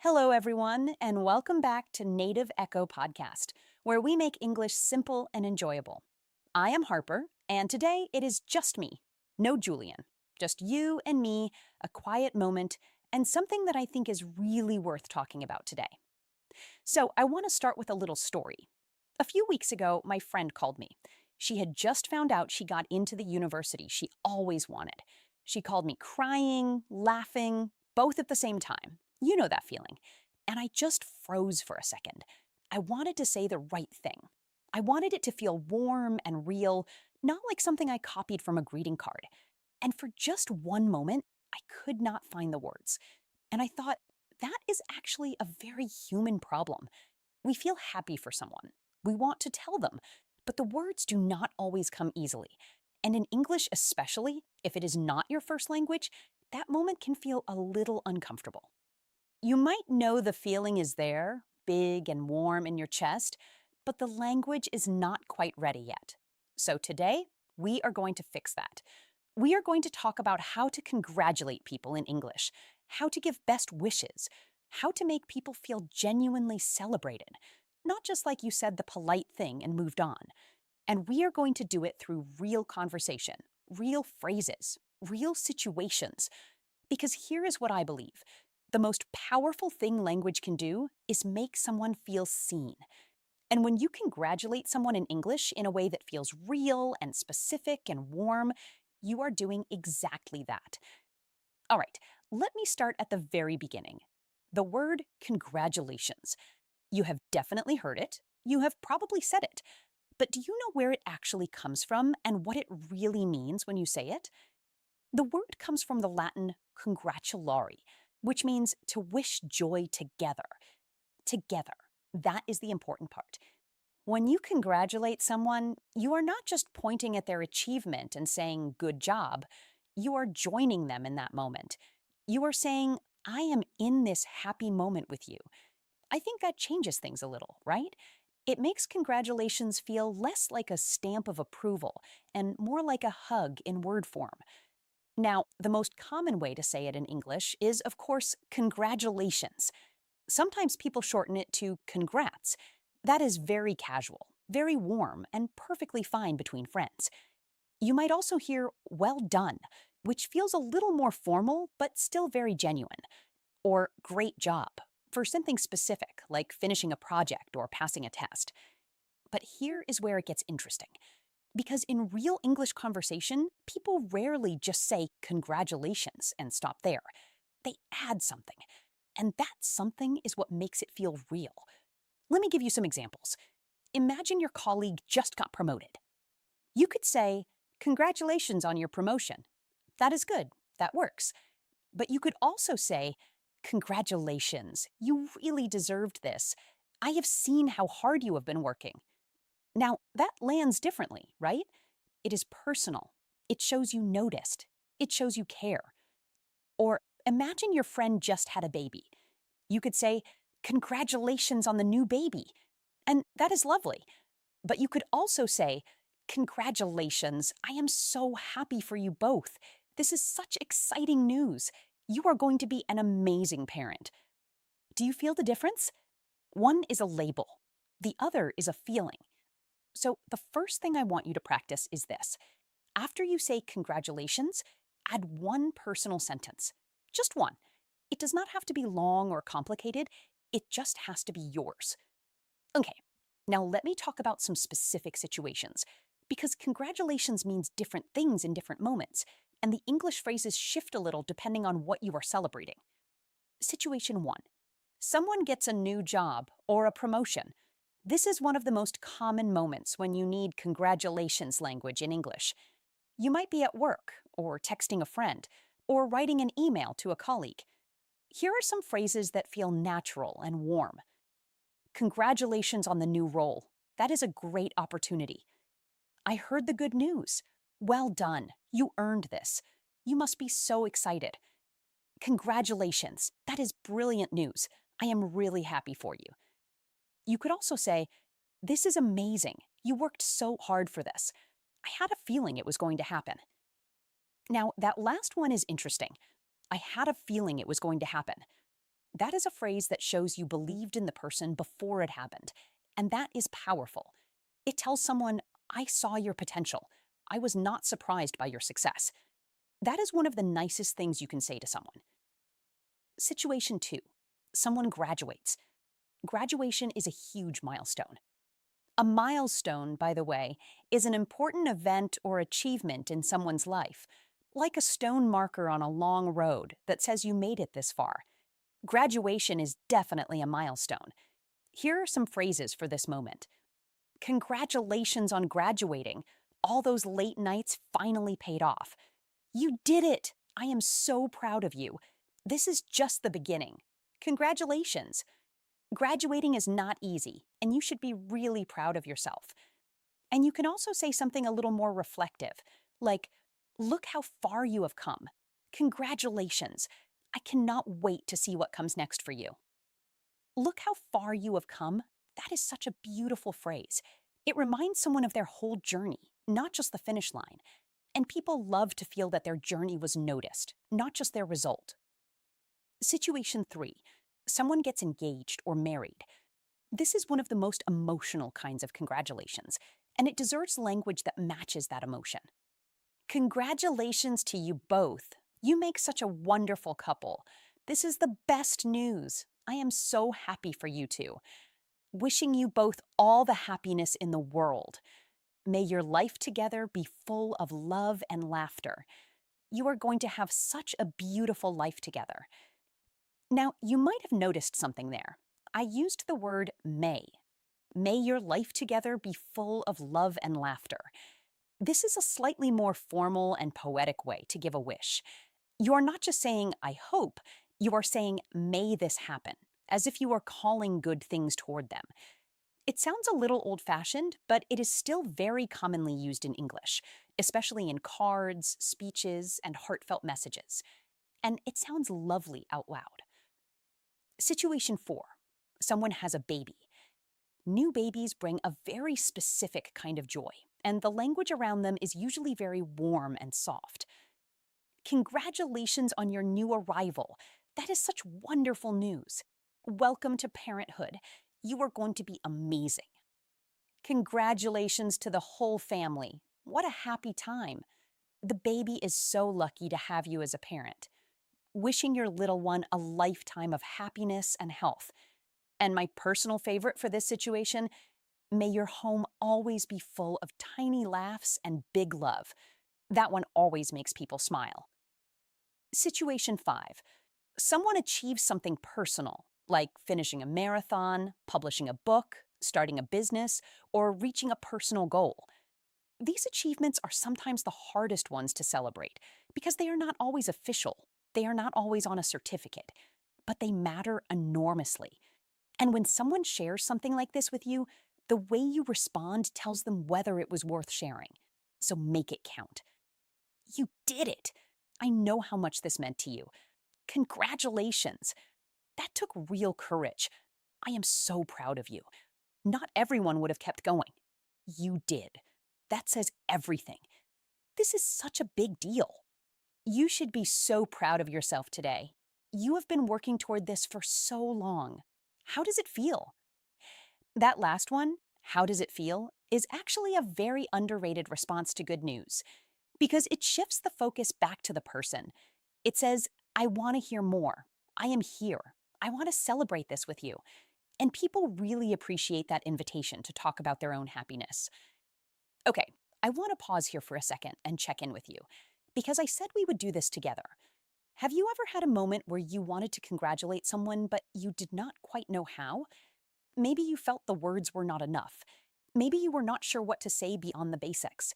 Hello, everyone, and welcome back to Native Echo Podcast, where we make English simple and enjoyable. I am Harper, and today it is just me, no Julian, just you and me, a quiet moment, and something that I think is really worth talking about today. So, I want to start with a little story. A few weeks ago, my friend called me. She had just found out she got into the university she always wanted. She called me crying, laughing, both at the same time. You know that feeling. And I just froze for a second. I wanted to say the right thing. I wanted it to feel warm and real, not like something I copied from a greeting card. And for just one moment, I could not find the words. And I thought, that is actually a very human problem. We feel happy for someone. We want to tell them, but the words do not always come easily. And in English, especially, if it is not your first language, that moment can feel a little uncomfortable. You might know the feeling is there, big and warm in your chest, but the language is not quite ready yet. So today, we are going to fix that. We are going to talk about how to congratulate people in English, how to give best wishes, how to make people feel genuinely celebrated, not just like you said the polite thing and moved on. And we are going to do it through real conversation, real phrases, real situations. Because here is what I believe. The most powerful thing language can do is make someone feel seen. And when you congratulate someone in English in a way that feels real and specific and warm, you are doing exactly that. All right, let me start at the very beginning. The word congratulations. You have definitely heard it. You have probably said it. But do you know where it actually comes from and what it really means when you say it? The word comes from the Latin congratulari, which means to wish joy together. Together. That is the important part. When you congratulate someone, you are not just pointing at their achievement and saying, good job. You are joining them in that moment. You are saying, I am in this happy moment with you. I think that changes things a little, right? It makes congratulations feel less like a stamp of approval and more like a hug in word form. Now, the most common way to say it in English is, of course, congratulations. Sometimes people shorten it to congrats. That is very casual, very warm, and perfectly fine between friends. You might also hear well done, which feels a little more formal but still very genuine. Or great job, for something specific like finishing a project or passing a test. But here is where it gets interesting. Because in real English conversation, people rarely just say congratulations and stop there. They add something. And that something is what makes it feel real. Let me give you some examples. Imagine your colleague just got promoted. You could say, congratulations on your promotion. That is good. That works. But you could also say, congratulations. You really deserved this. I have seen how hard you have been working. Now, that lands differently, right? It is personal. It shows you noticed. It shows you care. Or imagine your friend just had a baby. You could say, congratulations on the new baby. And that is lovely. But you could also say, congratulations. I am so happy for you both. This is such exciting news. You are going to be an amazing parent. Do you feel the difference? One is a label. The other is a feeling. So the first thing I want you to practice is this. After you say congratulations, add one personal sentence. Just one. It does not have to be long or complicated. It just has to be yours. Okay, now let me talk about some specific situations. Because congratulations means different things in different moments, and the English phrases shift a little depending on what you are celebrating. Situation 1. Someone gets a new job or a promotion. This is one of the most common moments when you need congratulations language in English. You might be at work, or texting a friend, or writing an email to a colleague. Here are some phrases that feel natural and warm. Congratulations on the new role. That is a great opportunity. I heard the good news. Well done. You earned this. You must be so excited. Congratulations. That is brilliant news. I am really happy for you. You could also say, this is amazing. You worked so hard for this. I had a feeling it was going to happen. Now, that last one is interesting. I had a feeling it was going to happen. That is a phrase that shows you believed in the person before it happened. And that is powerful. It tells someone, I saw your potential. I was not surprised by your success. That is one of the nicest things you can say to someone. Situation two, someone graduates. Graduation is a huge milestone. A milestone, by the way, is an important event or achievement in someone's life, like a stone marker on a long road that says you made it this far. Graduation is definitely a milestone. Here are some phrases for this moment. Congratulations on graduating. All those late nights finally paid off. You did it. I am so proud of you. This is just the beginning. Congratulations. Graduating is not easy, and you should be really proud of yourself. And you can also say something a little more reflective, like, look how far you have come. Congratulations. I cannot wait to see what comes next for you. Look how far you have come. That is such a beautiful phrase. It reminds someone of their whole journey, not just the finish line. And people love to feel that their journey was noticed, not just their result. Situation three, someone gets engaged or married. This is one of the most emotional kinds of congratulations, and it deserves language that matches that emotion. Congratulations to you both. You make such a wonderful couple. This is the best news. I am so happy for you two. Wishing you both all the happiness in the world. May your life together be full of love and laughter. You are going to have such a beautiful life together. Now, you might have noticed something there. I used the word may. May your life together be full of love and laughter. This is a slightly more formal and poetic way to give a wish. You are not just saying, I hope, you are saying, may this happen, as if you are calling good things toward them. It sounds a little old-fashioned, but it is still very commonly used in English, especially in cards, speeches, and heartfelt messages. And it sounds lovely out loud. Situation four, someone has a baby. New babies bring a very specific kind of joy, and the language around them is usually very warm and soft. Congratulations on your new arrival. That is such wonderful news. Welcome to parenthood. You are going to be amazing. Congratulations to the whole family. What a happy time. The baby is so lucky to have you as a parent. Wishing your little one a lifetime of happiness and health. And my personal favorite for this situation, may your home always be full of tiny laughs and big love. That one always makes people smile. Situation five, someone achieves something personal, like finishing a marathon, publishing a book, starting a business, or reaching a personal goal. These achievements are sometimes the hardest ones to celebrate because they are not always official. They are not always on a certificate, but they matter enormously. And when someone shares something like this with you, the way you respond tells them whether it was worth sharing. So make it count. You did it. I know how much this meant to you. Congratulations. That took real courage. I am so proud of you. Not everyone would have kept going. You did. That says everything. This is such a big deal. You should be so proud of yourself today. You have been working toward this for so long. How does it feel? That last one, how does it feel, is actually a very underrated response to good news because it shifts the focus back to the person. It says, I want to hear more. I am here. I want to celebrate this with you. And people really appreciate that invitation to talk about their own happiness. Okay, I want to pause here for a second and check in with you because I said we would do this together. Have you ever had a moment where you wanted to congratulate someone, but you did not quite know how? Maybe you felt the words were not enough. Maybe you were not sure what to say beyond the basics.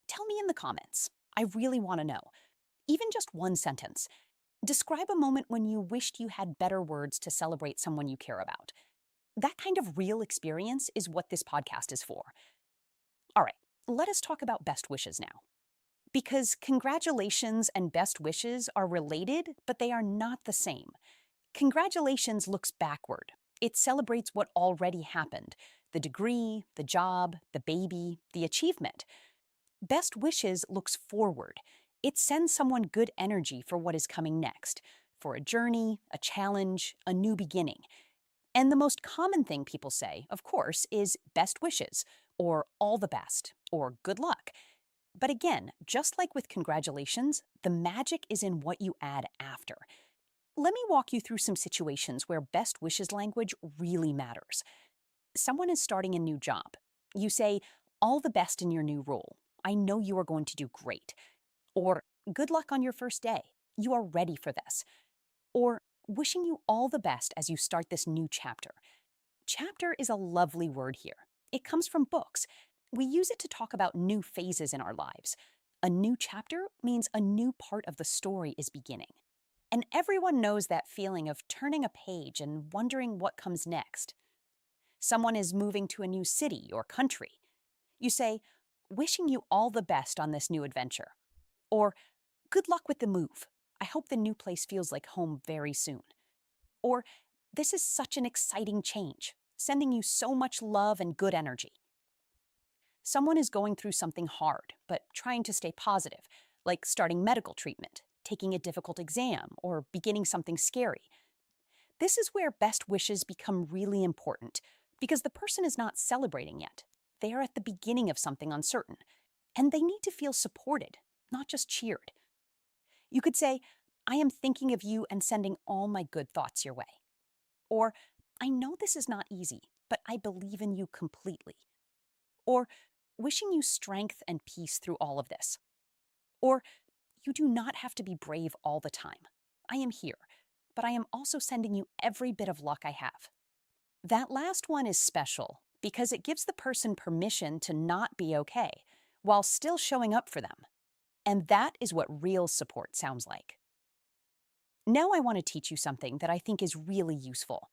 Tell me in the comments. I really want to know. Even just one sentence. Describe a moment when you wished you had better words to celebrate someone you care about. That kind of real experience is what this podcast is for. All right, let us talk about best wishes now. Because congratulations and best wishes are related, but they are not the same. Congratulations looks backward. It celebrates what already happened, the degree, the job, the baby, the achievement. Best wishes looks forward. It sends someone good energy for what is coming next, for a journey, a challenge, a new beginning. And the most common thing people say, of course, is best wishes, or all the best, or good luck. But again, just like with congratulations, the magic is in what you add after. Let me walk you through some situations where best wishes language really matters. Someone is starting a new job. You say, all the best in your new role. I know you are going to do great. Or, good luck on your first day. You are ready for this. Or, wishing you all the best as you start this new chapter. Chapter is a lovely word here. It comes from books. We use it to talk about new phases in our lives. A new chapter means a new part of the story is beginning. And everyone knows that feeling of turning a page and wondering what comes next. Someone is moving to a new city or country. You say, wishing you all the best on this new adventure. Or, good luck with the move. I hope the new place feels like home very soon. Or, this is such an exciting change, sending you so much love and good energy. Someone is going through something hard, but trying to stay positive, like starting medical treatment, taking a difficult exam, or beginning something scary. This is where best wishes become really important, because the person is not celebrating yet. They are at the beginning of something uncertain, and they need to feel supported, not just cheered. You could say, I am thinking of you and sending all my good thoughts your way. Or, I know this is not easy, but I believe in you completely. Or, wishing you strength and peace through all of this. Or, you do not have to be brave all the time. I am here, but I am also sending you every bit of luck I have. That last one is special because it gives the person permission to not be okay while still showing up for them. And that is what real support sounds like. Now I want to teach you something that I think is really useful.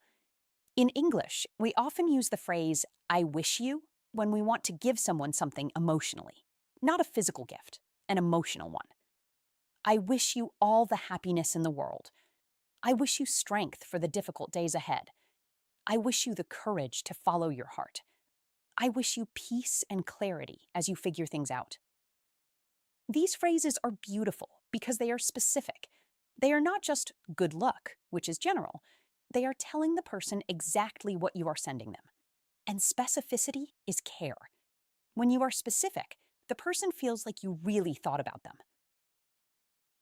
In English, we often use the phrase, I wish you, when we want to give someone something emotionally, not a physical gift, an emotional one. I wish you all the happiness in the world. I wish you strength for the difficult days ahead. I wish you the courage to follow your heart. I wish you peace and clarity as you figure things out. These phrases are beautiful because they are specific. They are not just good luck, which is general. They are telling the person exactly what you are sending them. And specificity is care. When you are specific, the person feels like you really thought about them.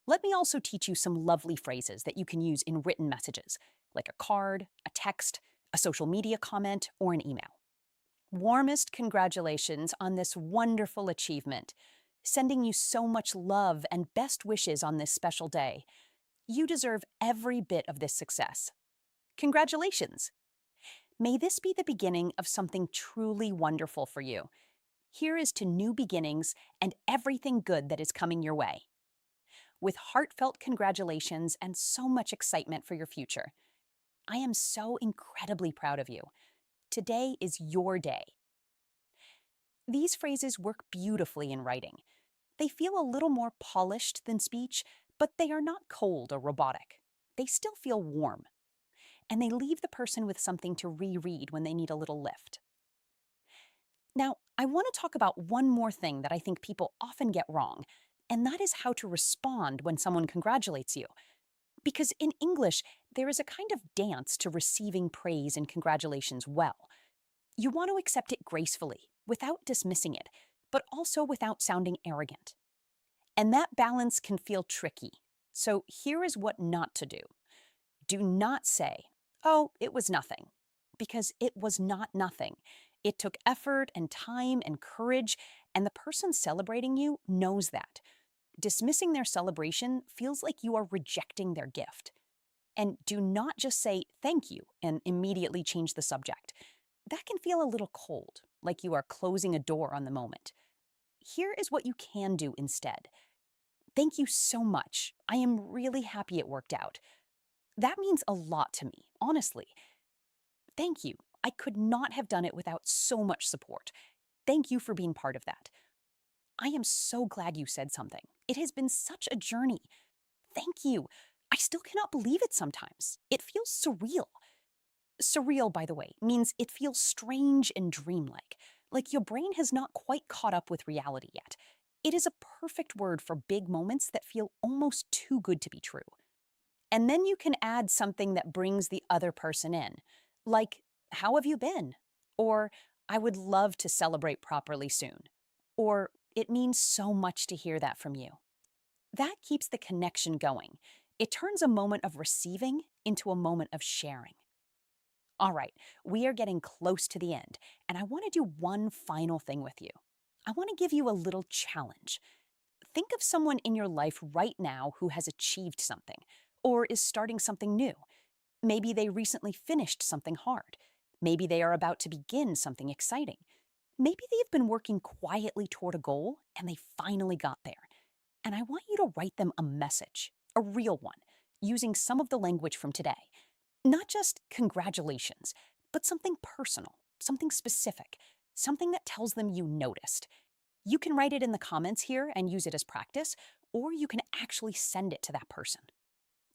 Let me also teach you some lovely phrases that you can use in written messages, like a card, a text, a social media comment, or an email. Warmest congratulations on this wonderful achievement. Sending you so much love and best wishes on this special day. You deserve every bit of this success. Congratulations! May this be the beginning of something truly wonderful for you. Here is to new beginnings and everything good that is coming your way. With heartfelt congratulations and so much excitement for your future. I am so incredibly proud of you. Today is your day. These phrases work beautifully in writing. They feel a little more polished than speech, but they are not cold or robotic. They still feel warm. And they leave the person with something to reread when they need a little lift. Now, I want to talk about one more thing that I think people often get wrong, and that is how to respond when someone congratulates you. Because in English, there is a kind of dance to receiving praise and congratulations well. You want to accept it gracefully, without dismissing it, but also without sounding arrogant. And that balance can feel tricky. So here is what not to do. Do not say, oh, it was nothing, because it was not nothing. It took effort and time and courage, and the person celebrating you knows that. Dismissing their celebration feels like you are rejecting their gift. And do not just say thank you and immediately change the subject. That can feel a little cold, like you are closing a door on the moment. Here is what you can do instead. Thank you so much. I am really happy it worked out. That means a lot to me, honestly. Thank you. I could not have done it without so much support. Thank you for being part of that. I am so glad you said something. It has been such a journey. Thank you. I still cannot believe it sometimes. It feels surreal. Surreal, by the way, means it feels strange and dreamlike, like your brain has not quite caught up with reality yet. It is a perfect word for big moments that feel almost too good to be true. And then you can add something that brings the other person in, like, how have you been? Or, I would love to celebrate properly soon. Or, it means so much to hear that from you. That keeps the connection going. It turns a moment of receiving into a moment of sharing. All right, we are getting close to the end, and I want to do one final thing with you. I want to give you a little challenge. Think of someone in your life right now who has achieved something or is starting something new. Maybe they recently finished something hard. Maybe they are about to begin something exciting. Maybe they've been working quietly toward a goal and they finally got there. And I want you to write them a message, a real one, using some of the language from today. Not just congratulations, but something personal, something specific, something that tells them you noticed. You can write it in the comments here and use it as practice, or you can actually send it to that person.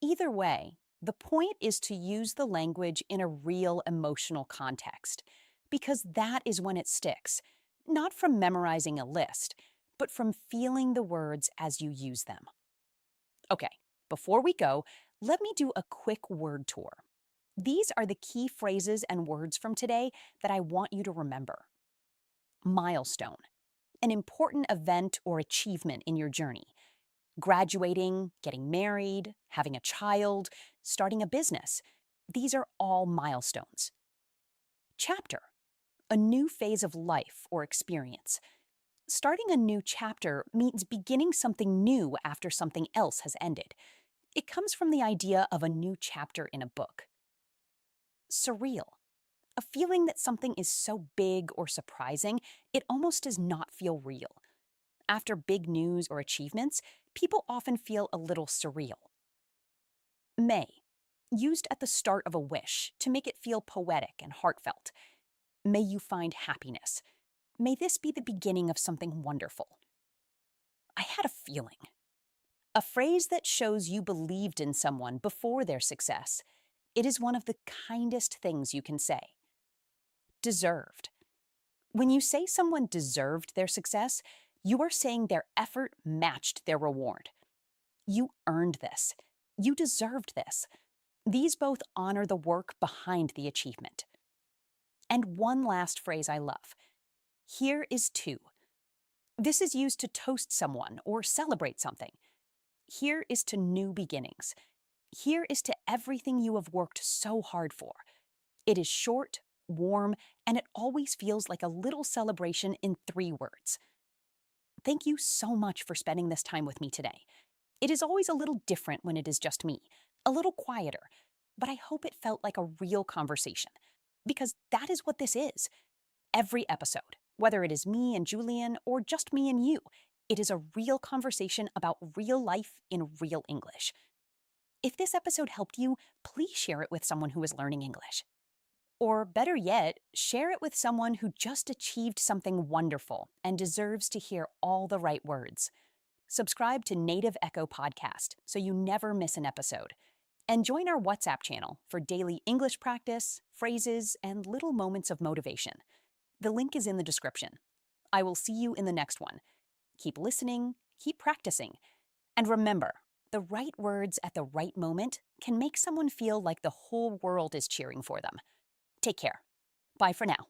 Either way, the point is to use the language in a real emotional context, because that is when it sticks, not from memorizing a list, but from feeling the words as you use them. Okay, before we go, let me do a quick word tour. These are the key phrases and words from today that I want you to remember. Milestone, an important event or achievement in your journey. Graduating, getting married, having a child, starting a business. These are all milestones. Chapter, a new phase of life or experience. Starting a new chapter means beginning something new after something else has ended. It comes from the idea of a new chapter in a book. Surreal, a feeling that something is so big or surprising, it almost does not feel real. After big news or achievements, people often feel a little surreal. May, used at the start of a wish to make it feel poetic and heartfelt. May you find happiness. May this be the beginning of something wonderful. I had a feeling. A phrase that shows you believed in someone before their success. It is one of the kindest things you can say. Deserved. When you say someone deserved their success, you are saying their effort matched their reward. You earned this. You deserved this. These both honor the work behind the achievement. And one last phrase I love. Here is to. This is used to toast someone or celebrate something. Here is to new beginnings. Here is to everything you have worked so hard for. It is short, warm, and it always feels like a little celebration in 3 words. Thank you so much for spending this time with me today. It is always a little different when it is just me, a little quieter, but I hope it felt like a real conversation, because that is what this is. Every episode, whether it is me and Julian or just me and you, it is a real conversation about real life in real English. If this episode helped you, please share it with someone who is learning English. Or better yet, share it with someone who just achieved something wonderful and deserves to hear all the right words. Subscribe to Native Echo Podcast so you never miss an episode. And join our WhatsApp channel for daily English practice, phrases, and little moments of motivation. The link is in the description. I will see you in the next one. Keep listening, keep practicing, and remember, the right words at the right moment can make someone feel like the whole world is cheering for them. Take care. Bye for now.